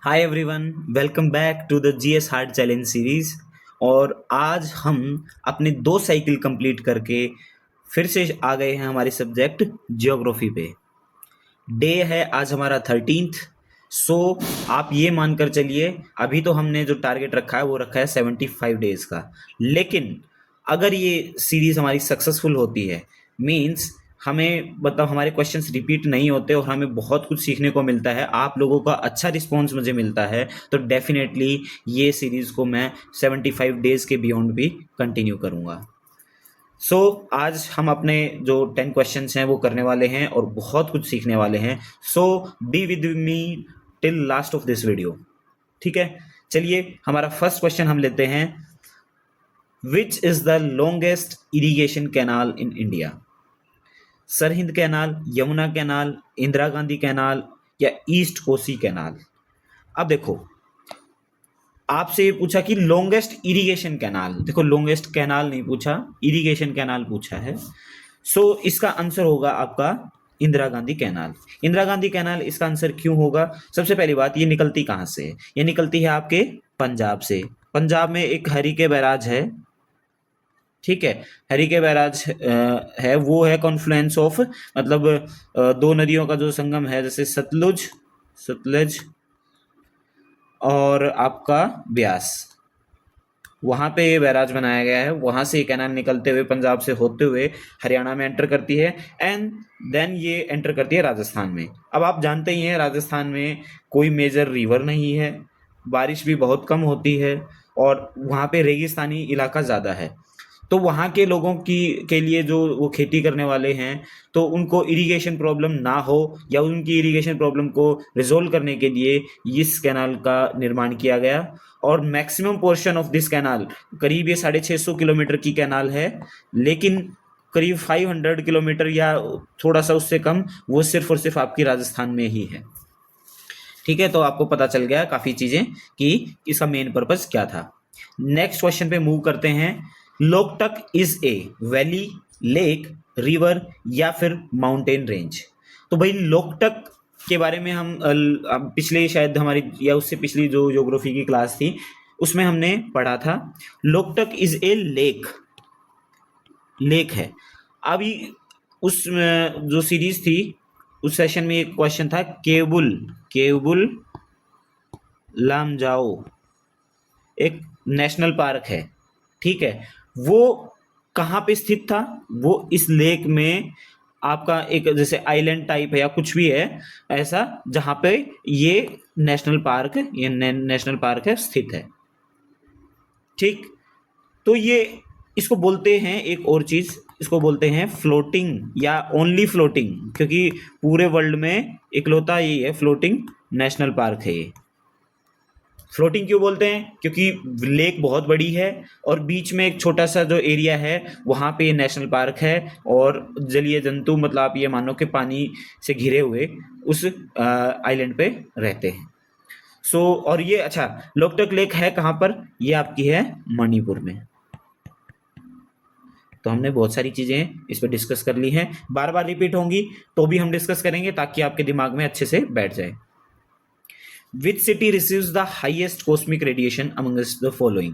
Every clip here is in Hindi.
Hi everyone, welcome back to the GS hard challenge series. और आज हम अपने 2 साइकिल कंप्लीट करके फिर से आ गए हैं हमारे सब्जेक्ट जियोग्राफी पे। डे है आज हमारा 13th। सो आप ये मानकर चलिए, अभी तो हमने जो टारगेट रखा है वो रखा है 75 डेज का। लेकिन अगर ये सीरीज हमारी सक्सेसफुल होती है, मीन्स हमें मतलब हमारे क्वेश्चंस रिपीट नहीं होते और हमें बहुत कुछ सीखने को मिलता है, आप लोगों का अच्छा रिस्पॉन्स मुझे मिलता है, तो डेफिनेटली ये सीरीज़ को मैं 75 डेज़ के बियॉन्ड भी कंटिन्यू करूँगा। आज हम अपने जो 10 क्वेश्चंस हैं वो करने वाले हैं और बहुत कुछ सीखने वाले हैं। Be with me till last of this video. ठीक है, चलिए हमारा फर्स्ट क्वेश्चन हम लेते हैं। Which is the longest irrigation canal in India? Sirhind canal, Yamuna canal, Indira Gandhi canal या ईस्ट कोसी कैनाल? अब देखो, आपसे ये पूछा कि लॉन्गेस्ट इरिगेशन कैनाल, देखो लॉन्गेस्ट कैनाल नहीं पूछा, इरिगेशन कैनाल पूछा है। इसका आंसर होगा आपका इंदिरा गांधी कैनाल। इंदिरा गांधी कैनाल इसका आंसर क्यों होगा? सबसे पहली बात, ये निकलती कहाँ से है? ये निकलती है आपके पंजाब से। पंजाब में एक हरिके बैराज है, ठीक है। हरिके बैराज है, वो है कॉन्फ्लुएंस ऑफ, मतलब दो नदियों का जो संगम है, जैसे सतलज और आपका ब्यास, वहाँ पे ये बैराज बनाया गया है। वहाँ से ये कैनाल निकलते हुए पंजाब से होते हुए हरियाणा में एंटर करती है एंड देन ये एंटर करती है राजस्थान में। अब आप जानते ही हैं राजस्थान में कोई मेजर रिवर नहीं है, बारिश भी बहुत कम होती है और वहाँ पे रेगिस्तानी इलाका ज़्यादा है। तो वहाँ के लोगों की के लिए जो वो खेती करने वाले हैं, तो उनको इरिगेशन प्रॉब्लम ना हो या उनकी इरिगेशन प्रॉब्लम को रिजोल्व करने के लिए इस कैनाल का निर्माण किया गया। और maximum portion of this canal, करीब ये 650 किलोमीटर की कैनाल है, लेकिन करीब 500 किलोमीटर या थोड़ा सा उससे कम वो सिर्फ और सिर्फ आपकी राजस्थान में ही है। ठीक है, तो आपको पता चल गया काफ़ी चीज़ें कि इसका मेन पर्पस क्या था। नेक्स्ट क्वेश्चन पे मूव करते हैं। Loktak is a valley, lake, river या फिर माउंटेन रेंज? तो भाई लोकटक के बारे में हम पिछले शायद हमारी या उससे पिछली जो ज्योग्राफी की क्लास थी उसमें हमने पढ़ा था। लोकटक इज ए लेक है। अभी उस जो सीरीज थी उस सेशन में एक क्वेश्चन था, केवुल लामजाओ एक नेशनल पार्क है, ठीक है। वो कहाँ पे स्थित था? वो इस लेक में आपका एक जैसे आइलैंड टाइप है या कुछ भी है ऐसा, जहाँ पे ये नेशनल पार्क है स्थित है, ठीक। तो ये इसको बोलते हैं, एक और चीज इसको बोलते हैं फ्लोटिंग या ओनली फ्लोटिंग, क्योंकि पूरे वर्ल्ड में इकलौता यही है फ्लोटिंग नेशनल पार्क है ये। फ्लोटिंग क्यों बोलते हैं? क्योंकि लेक बहुत बड़ी है और बीच में एक छोटा सा जो एरिया है वहाँ पे ये नेशनल पार्क है और जलीय जंतु, मतलब आप ये मानो कि पानी से घिरे हुए उस आइलैंड पे रहते हैं। और ये अच्छा, लोकटक लेक है कहाँ पर? ये आपकी है मणिपुर में। तो हमने बहुत सारी चीज़ें इस पर डिस्कस कर ली हैं, बार बार रिपीट होंगी तो भी हम डिस्कस करेंगे ताकि आपके दिमाग में अच्छे से बैठ जाए। Which city receives the highest cosmic radiation amongst the following?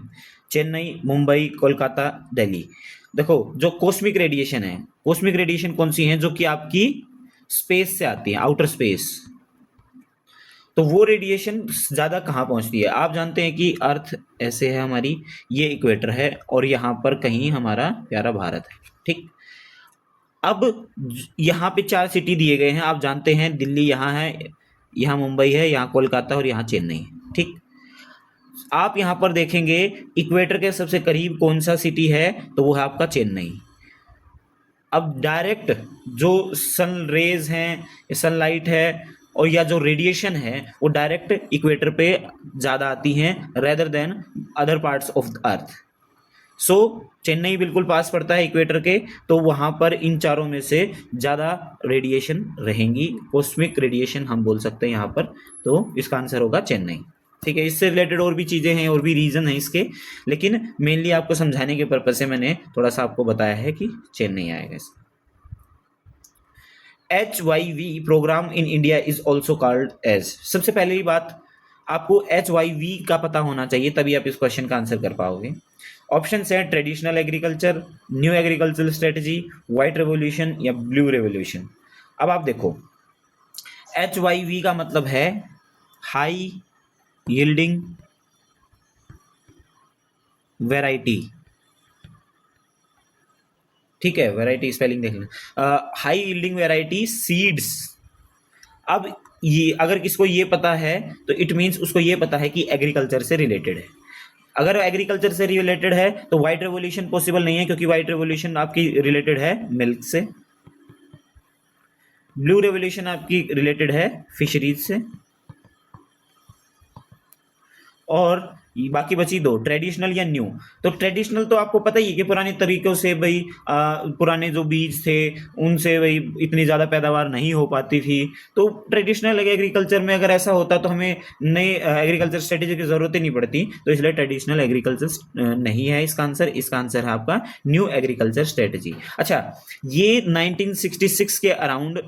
Chennai, Mumbai, Kolkata, Delhi. देखो, जो कॉस्मिक रेडिएशन है, कॉस्मिक रेडिएशन कौन सी है? जो कि आपकी स्पेस से आती है, आउटर स्पेस। तो वो रेडिएशन ज़्यादा कहाँ पहुँचती है? आप जानते हैं कि अर्थ ऐसे है हमारी, ये इक्वेटर है और यहाँ पर कहीं हमारा प्यारा भारत है, ठीक। अब यहाँ पे 4 सिटी दिए गए हैं, आप जानते हैं दिल्ली यहाँ है, यहाँ मुंबई है, यहाँ कोलकाता और यहाँ चेन्नई है, ठीक। आप यहाँ पर देखेंगे इक्वेटर के सबसे करीब कौन सा सिटी है, तो वो है आपका चेन्नई। अब डायरेक्ट जो सन रेज हैं, सनलाइट है और या जो रेडिएशन है वो डायरेक्ट इक्वेटर पे ज़्यादा आती हैं rather than other parts of the earth. Chennai बिल्कुल पास पड़ता है इक्वेटर के, तो वहाँ पर इन चारों में से ज़्यादा रेडिएशन रहेंगी, कॉस्मिक रेडिएशन हम बोल सकते हैं यहाँ पर। तो इसका आंसर होगा चेन्नई, ठीक है। इससे रिलेटेड और भी चीज़ें हैं और भी रीज़न हैं इसके, लेकिन मेनली आपको समझाने के पर्पज से मैंने थोड़ा सा आपको बताया है कि चेन्नई आएगा इसका। HYV programme in India is also called as. सबसे पहले ही बात, आपको HYV का पता होना चाहिए, तभी आप इस क्वेश्चन का आंसर कर पाओगे। ऑप्शन है traditional agriculture, new agricultural strategy, white revolution या ब्लू रेवोल्यूशन। अब आप देखो, HYV का मतलब है हाई यील्डिंग वैरायटी। ठीक है, वैरायटी स्पेलिंग देख लें, हाई यील्डिंग वैरायटी सीड्स। अब ये अगर किसको ये पता है तो इट मीन्स उसको ये पता है कि एग्रीकल्चर से रिलेटेड है। अगर एग्रीकल्चर से रिलेटेड है तो व्हाइट रेवोल्यूशन पॉसिबल नहीं है, क्योंकि व्हाइट रेवोल्यूशन आपकी रिलेटेड है मिल्क से। ब्लू रेवोल्यूशन आपकी रिलेटेड है फिशरीज से। और बाकी बची दो, ट्रेडिशनल या न्यू। तो ट्रेडिशनल तो आपको पता ही है कि पुराने तरीकों से भाई पुराने जो बीज थे उनसे भाई इतनी ज़्यादा पैदावार नहीं हो पाती थी। तो ट्रेडिशनल एग्रीकल्चर में अगर ऐसा होता तो हमें नए एग्रीकल्चर स्ट्रेटेजी की ज़रूरत ही नहीं पड़ती। तो इसलिए ट्रेडिशनल एग्रीकल्चर नहीं है इसका आंसर। इसका आंसर है आपका न्यू एग्रीकल्चर स्ट्रेटेजी। अच्छा, ये 1966 के अराउंड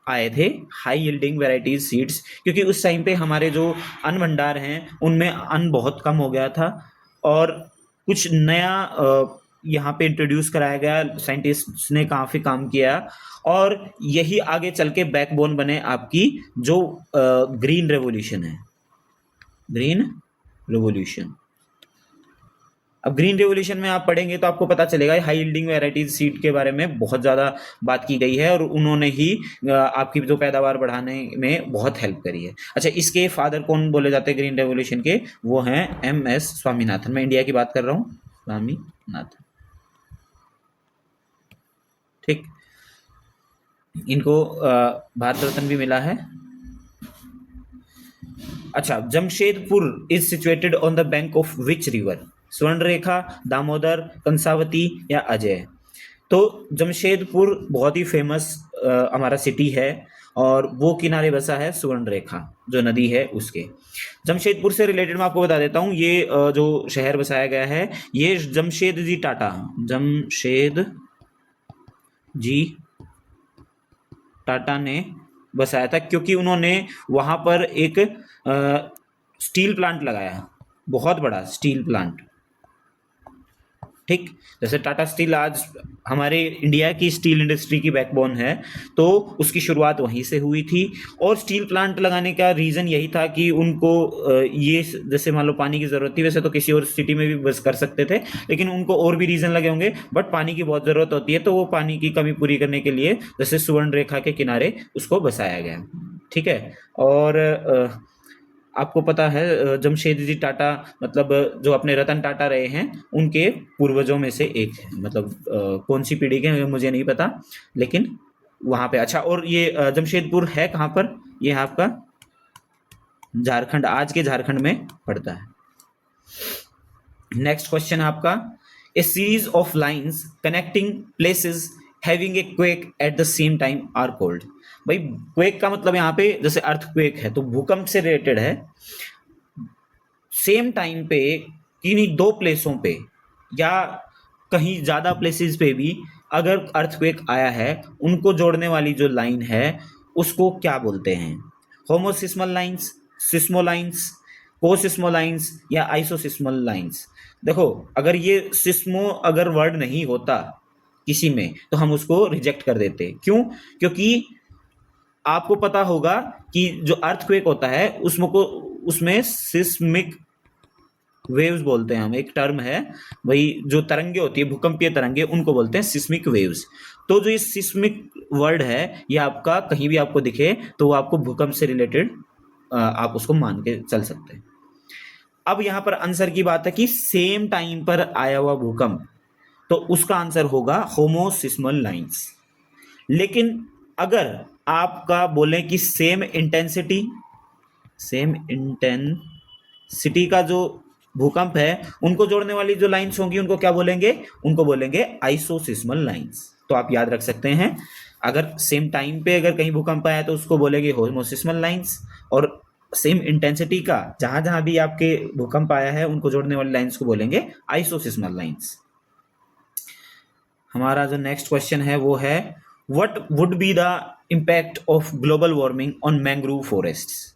आए थे हाई यील्डिंग वैराइटीज सीड्स, क्योंकि उस टाइम पे हमारे जो अन्न भंडार हैं उनमें अन्न बहुत कम हो गया था और कुछ नया यहाँ पे इंट्रोड्यूस कराया गया। साइंटिस्ट्स ने काफ़ी काम किया और यही आगे चल के बैकबोन बने आपकी जो ग्रीन रेवोल्यूशन है, ग्रीन रेवोल्यूशन। अब ग्रीन रेवोल्यूशन में आप पढ़ेंगे तो आपको पता चलेगा हाई यील्डिंग वैराइटीज सीड के बारे में बहुत ज़्यादा बात की गई है और उन्होंने ही आपकी जो पैदावार बढ़ाने में बहुत हेल्प करी है। अच्छा, इसके फादर कौन बोले जाते हैं ग्रीन रेवोल्यूशन के? वो हैं MS स्वामीनाथन। मैं इंडिया की बात कर रहा हूँ, स्वामीनाथन। ठीक, इनको भारत रत्न भी मिला है। अच्छा, Jamshedpur is situated on the bank of which river? Swarnarekha, Damodar, Kansavati या अजय? तो जमशेदपुर बहुत ही फेमस हमारा सिटी है और वो किनारे बसा है स्वर्णरेखा जो नदी है उसके। जमशेदपुर से रिलेटेड मैं आपको बता देता हूँ, ये जो शहर बसाया गया है ये जमशेद जी टाटा, जमशेद जी टाटा ने बसाया था, क्योंकि उन्होंने वहाँ पर एक स्टील प्लांट लगाया, बहुत बड़ा स्टील प्लांट। ठीक, जैसे टाटा स्टील आज हमारे इंडिया की स्टील इंडस्ट्री की बैकबोन है, तो उसकी शुरुआत वहीं से हुई थी। और स्टील प्लांट लगाने का रीज़न यही था कि उनको ये जैसे मान लो पानी की ज़रूरत थी, वैसे तो किसी और सिटी में भी बस कर सकते थे, लेकिन उनको और भी रीज़न लगे होंगे, बट पानी की बहुत ज़रूरत होती है, तो वो पानी की कमी पूरी करने के लिए जैसे सुवर्ण रेखा के किनारे उसको बसाया गया। ठीक है, और आपको पता है जमशेदजी टाटा मतलब जो अपने रतन टाटा रहे हैं उनके पूर्वजों में से एक है। मतलब कौन सी पीढ़ी के हैं मुझे नहीं पता, लेकिन वहाँ पे। अच्छा, और ये जमशेदपुर है कहाँ पर? ये है आपका झारखंड, आज के झारखंड में पड़ता है। नेक्स्ट क्वेश्चन आपका, a series of lines connecting places having a quake at the same time are called. भाई क्वेक का मतलब यहाँ पे जैसे अर्थ क्वेक है तो भूकंप से रिलेटेड है। सेम टाइम पे किन्हीं दो प्लेसों पे या कहीं ज़्यादा प्लेसेस पे भी अगर अर्थक्वेक आया है, उनको जोड़ने वाली जो लाइन है उसको क्या बोलते हैं? होमोसिस्मल लाइंस, सिस्मोलाइंस, कोसिस्मोलाइंस या आइसोसिस्मल लाइंस? देखो, अगर ये सिस्मो अगर वर्ड नहीं होता किसी में तो हम उसको रिजेक्ट कर देते। क्यों? क्योंकि आपको पता होगा कि जो अर्थक्वेक होता है उसमें सिस्मिक वेव्स बोलते हैं हम, एक टर्म है वही, जो तरंगे होती है भूकंपीय तरंगे उनको बोलते हैं सिस्मिक वेव्स। तो जो ये सिस्मिक वर्ड है ये आपका कहीं भी आपको दिखे तो वो आपको भूकंप से रिलेटेड आप उसको मान के चल सकते हैं। अब यहाँ पर आंसर की बात है कि सेम टाइम पर आया हुआ भूकंप, तो उसका आंसर होगा होमोसिस्मल लाइंस। लेकिन अगर आपका बोले कि सेम इंटेंसिटी का जो भूकंप है उनको जोड़ने वाली जो लाइंस होंगी उनको क्या बोलेंगे? उनको बोलेंगे आइसोसिस्मल लाइंस। तो आप याद रख सकते हैं, अगर सेम टाइम पे अगर कहीं भूकंप आया तो उसको बोलेंगे होमोसिस्मल लाइंस, और सेम इंटेंसिटी का जहां जहां भी आपके भूकंप आया है उनको जोड़ने वाली लाइंस को बोलेंगे आइसोसिस्मल लाइंस। हमारा जो नेक्स्ट क्वेश्चन है वो है, what would be the impact of global warming on mangrove forests?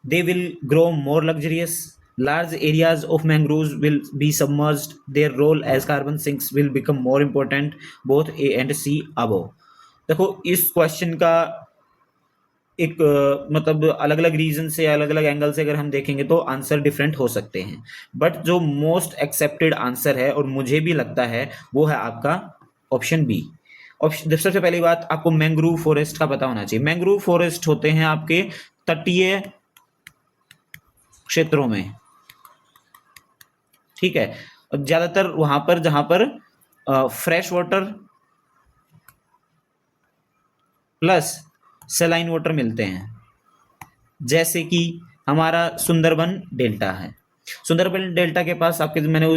they will grow more luxurious. Large areas of mangroves will be submerged. Their role as carbon sinks will become more important. Both A and C above. देखो इस क्वेश्चन का एक मतलब अलग अलग रीजन से अलग अलग एंगल से अगर हम देखेंगे तो आंसर डिफरेंट हो सकते हैं, बट जो मोस्ट एक्सेप्टेड आंसर है और मुझे भी लगता है वो है आपका ऑप्शन बी। ऑप्शन सबसे पहली बात, आपको मैंग्रोव फॉरेस्ट का पता होना चाहिए। मैंग्रोव फॉरेस्ट होते हैं आपके तटीय क्षेत्रों में, ठीक है, ज्यादातर वहां पर जहां पर fresh water plus saline water मिलते हैं, जैसे कि हमारा सुंदरबन डेल्टा है। सुंदरबन डेल्टा के पास आपके मैंने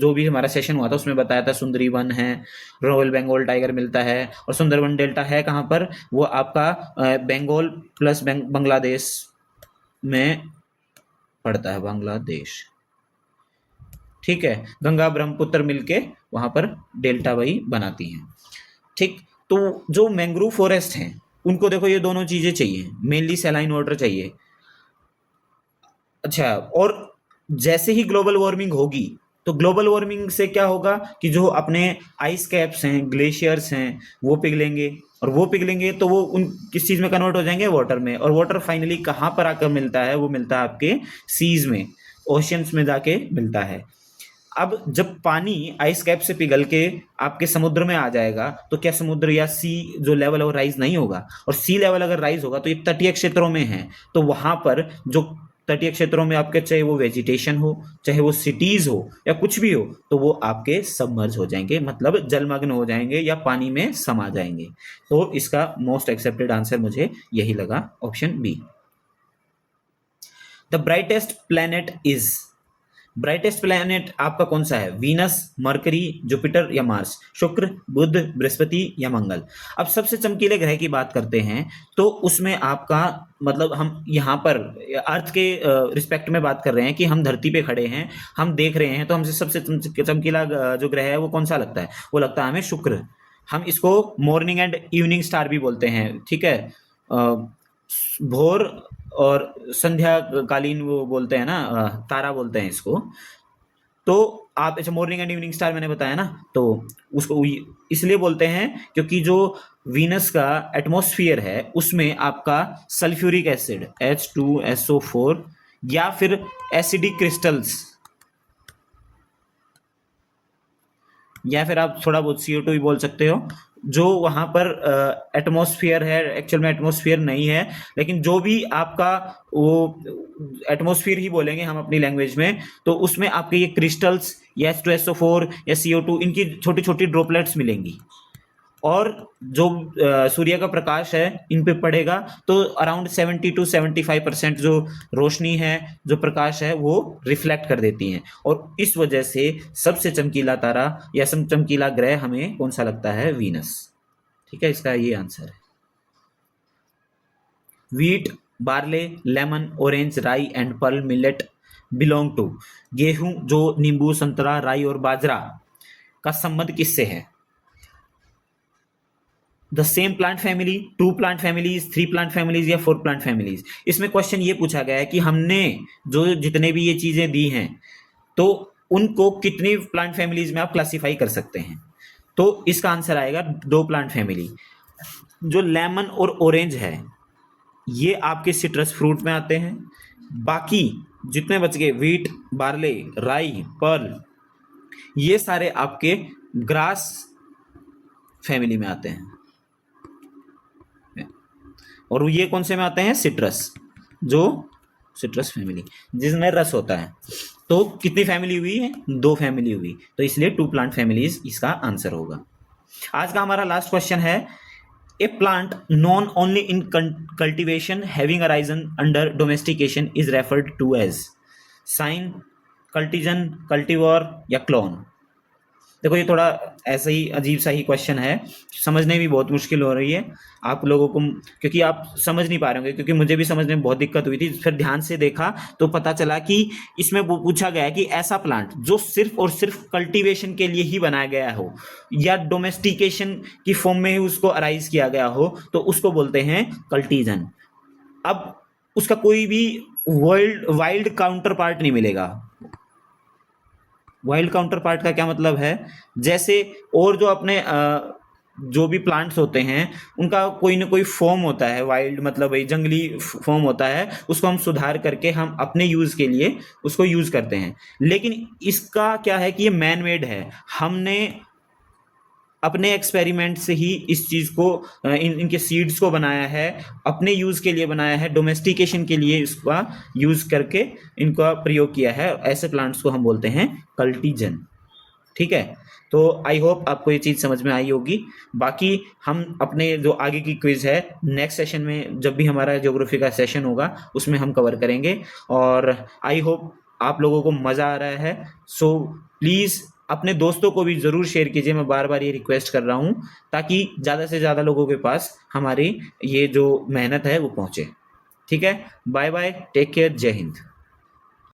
जो भी हमारा सेशन हुआ था उसमें बताया था सुंदरी वन है, रॉयल बंगाल टाइगर मिलता है, और सुंदरबन डेल्टा है कहाँ पर, वो आपका बंगाल प्लस बांग्लादेश में पड़ता है, बांग्लादेश, ठीक है। गंगा ब्रह्मपुत्र मिलके वहां पर डेल्टा वही बनाती हैं, ठीक। तो जो मैंग्रोव फॉरेस्ट हैं उनको देखो ये दोनों चीजें चाहिए, मेनली सैलाइन वाटर चाहिए। अच्छा, और जैसे ही ग्लोबल वार्मिंग होगी तो ग्लोबल वार्मिंग से क्या होगा कि जो अपने आइस कैप्स हैं, ग्लेशियर्स हैं, वो पिघलेंगे, और वो पिघलेंगे तो वो उन किस चीज में कन्वर्ट हो जाएंगे, वाटर में। और वाटर फाइनली कहाँ पर आकर मिलता है, वो मिलता है आपके सीज में, ओशियंस में जाके मिलता है। अब जब पानी आइस कैप से पिघल के आपके समुद्र में आ जाएगा तो क्या समुद्र या सी जो लेवल है वो राइज नहीं होगा, और सी लेवल अगर राइज होगा तो ये तटीय क्षेत्रों में है, तो वहां पर जो तटीय क्षेत्रों में आपके चाहे वो वेजिटेशन हो, चाहे वो सिटीज हो या कुछ भी हो, तो वो आपके सबमर्ज हो जाएंगे, मतलब जलमग्न हो जाएंगे या पानी में समा जाएंगे। तो इसका मोस्ट एक्सेप्टेड आंसर मुझे यही लगा, option B. The brightest planet is, brightest planet आपका कौन सा है, वीनस, मरकरी, जुपिटर या मार्स, शुक्र, बुध, बृहस्पति या मंगल। अब सबसे चमकीले ग्रह की बात करते हैं तो उसमें आपका मतलब हम यहाँ पर अर्थ के रिस्पेक्ट में बात कर रहे हैं कि हम धरती पे खड़े हैं, हम देख रहे हैं, तो हमसे सबसे चमकीला जो ग्रह है वो कौन सा लगता है, वो लगता है हमें शुक्र। हम इसको मॉर्निंग एंड इवनिंग स्टार भी बोलते हैं, ठीक है, भोर और संध्या कालीन वो बोलते हैं ना, तारा बोलते हैं इसको। तो आप ऐसे मॉर्निंग एंड इवनिंग स्टार मैंने बताया ना, तो उसको इसलिए बोलते हैं क्योंकि जो वीनस का एटमॉस्फेयर है उसमें आपका सल्फ्यूरिक एसिड H2SO4 या फिर एसिडिक क्रिस्टल्स, या फिर आप थोड़ा बहुत CO2 भी बोल सकते हो, जो वहां पर एटमॉस्फेयर है, एक्चुअल में एटमॉस्फेयर नहीं है, लेकिन जो भी आपका वो एटमॉस्फेयर ही बोलेंगे हम अपनी लैंग्वेज में, तो उसमें आपके ये क्रिस्टल्स या H2SO4 या CO2 इनकी छोटी छोटी ड्रॉपलेट्स मिलेंगी, और जो सूर्य का प्रकाश है इन पे पड़ेगा तो अराउंड 70 to 75% जो रोशनी है, जो प्रकाश है, वो रिफ्लेक्ट कर देती हैं, और इस वजह से सबसे चमकीला तारा या चमकीला ग्रह हमें कौन सा लगता है, वीनस, ठीक है, इसका ये आंसर है। Wheat, barley, lemon, orange, rye and pearl millet belong to, गेहूं, जो नींबू, संतरा, राई और बाजरा का संबंध किससे है, the same plant family, 2 plant families, 3 plant families या 4 प्लांट फैमिलीज। इसमें क्वेश्चन ये पूछा गया है कि हमने जो जितने भी ये चीजें दी हैं तो उनको कितनी प्लांट फैमिलीज में आप क्लासिफाई कर सकते हैं, तो इसका आंसर आएगा 2 प्लांट फैमिली। जो लेमन और ऑरेंज है ये आपके सिट्रस फ्रूट में आते हैं, बाकी जितने बच गए वीट, बार्ले, राई, पर्ल, ये सारे आपके ग्रास फैमिली में आते हैं, और ये कौन से में आते हैं, सिट्रस, जो सिट्रस फैमिली जिसमें रस होता है। तो कितनी फैमिली हुई है, 2 फैमिली हुई, तो इसलिए 2 प्लांट फैमिलीज इसका आंसर होगा। आज का हमारा लास्ट क्वेश्चन है, a plant known only in cultivation having arisen under domestication is referred to as scion, cultigen, cultivar या क्लोन। देखो ये थोड़ा ऐसा ही अजीब सा ही क्वेश्चन है, समझने में बहुत मुश्किल हो रही है आप लोगों को, क्योंकि आप समझ नहीं पा रहे होंगे, क्योंकि मुझे भी समझने में बहुत दिक्कत हुई थी। फिर ध्यान से देखा तो पता चला कि इसमें वो पूछा गया है कि ऐसा प्लांट जो सिर्फ और सिर्फ कल्टीवेशन के लिए ही बनाया गया हो या डोमेस्टिकेशन की फॉर्म में ही उसको अराइज किया गया हो, तो उसको बोलते हैं कल्टीजन। अब उसका कोई भी वाइल्ड काउंटर पार्ट नहीं मिलेगा। वाइल्ड काउंटर पार्ट का क्या मतलब है, जैसे और जो अपने जो भी प्लांट्स होते हैं उनका कोई ना कोई फॉर्म होता है, वाइल्ड मतलब वही जंगली फॉर्म होता है, उसको हम सुधार करके हम अपने यूज़ के लिए उसको यूज़ करते हैं। लेकिन इसका क्या है कि ये मैन मेड है, हमने अपने एक्सपेरिमेंट से ही इस चीज़ को इनके सीड्स को बनाया है, अपने यूज़ के लिए बनाया है, डोमेस्टिकेशन के लिए इसका यूज़ करके इनका प्रयोग किया है। ऐसे प्लांट्स को हम बोलते हैं कल्टीजन। ठीक है, तो आई होप आपको ये चीज़ समझ में आई होगी। बाकी हम अपने जो आगे की क्विज है नेक्स्ट सेशन में, जब भी हमारा ज्योग्राफी का सेशन होगा उसमें हम कवर करेंगे। और आई होप आप लोगों को मज़ा आ रहा है। सो प्लीज़ अपने दोस्तों को भी ज़रूर शेयर कीजिए, मैं बार बार ये रिक्वेस्ट कर रहा हूँ, ताकि ज़्यादा से ज़्यादा लोगों के पास हमारी ये जो मेहनत है वो पहुँचे। ठीक है, बाय बाय, टेक केयर, जय हिंद।